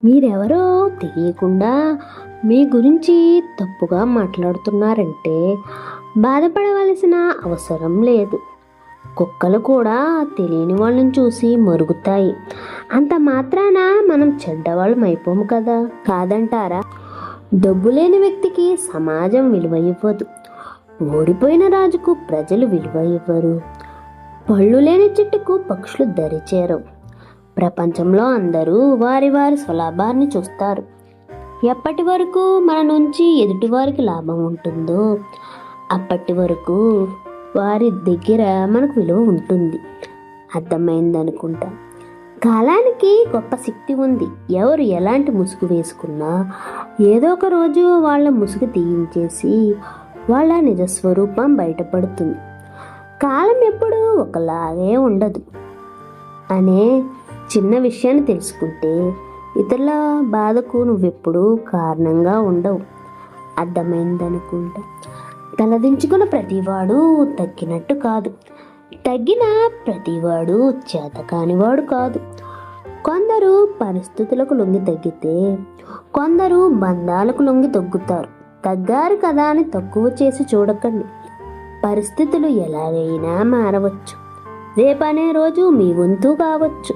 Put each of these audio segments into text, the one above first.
మీరెవరో తెలియకుండా మీ గురించి తప్పుగా మాట్లాడుతున్నారంటే బాధపడవలసిన అవసరం లేదు. కుక్కలు కూడా తెలియని వాళ్ళని చూసి మరుగుతాయి. అంత మాత్రాన మనం చెడ్డవాళ్ళం అయిపోము కదా, కాదంటారా? డబ్బు లేని వ్యక్తికి సమాజం విలువ ఇవ్వదు. ఓడిపోయిన రాజుకు ప్రజలు విలువ ఇవ్వరు. పళ్ళు లేని చెట్టుకు పక్షులు దరిచేరవు. ప్రపంచంలో అందరూ వారి వారి స్వలాభాన్ని చూస్తారు. ఎప్పటి వరకు మన నుంచి ఎదుటివారికి లాభం ఉంటుందో అప్పటి వరకు వారి దగ్గర మనకు విలువ ఉంటుంది. అర్థమైందనుకుంటా. కాలానికి గొప్ప శక్తి ఉంది. ఎవరు ఎలాంటి ముసుగు వేసుకున్నా ఏదో ఒక రోజు వాళ్ళ ముసుగు తీయించేసి వాళ్ళ నిజస్వరూపం బయటపడుతుంది. కాలం ఎప్పుడూ ఒకలాగే ఉండదు అనే చిన్న విషయాన్ని తెలుసుకుంటే ఇతరుల బాధకు నువ్వెప్పుడూ కారణంగా ఉండవు. అర్థమైందనుకుంటా. తలదించుకున్న ప్రతివాడు తగ్గినట్టు కాదు, తగ్గిన ప్రతివాడు చేతకానివాడు కాదు. కొందరు పరిస్థితులకు లొంగి తగ్గితే కొందరు బంధాలకు లొంగి తగ్గుతారు. తగ్గారు కదా అని తక్కువ చేసి చూడకండి. పరిస్థితులు ఎలాగైనా మారవచ్చు. రేపనే రోజు మీ వంతు కావచ్చు,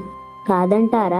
కాదంటారా?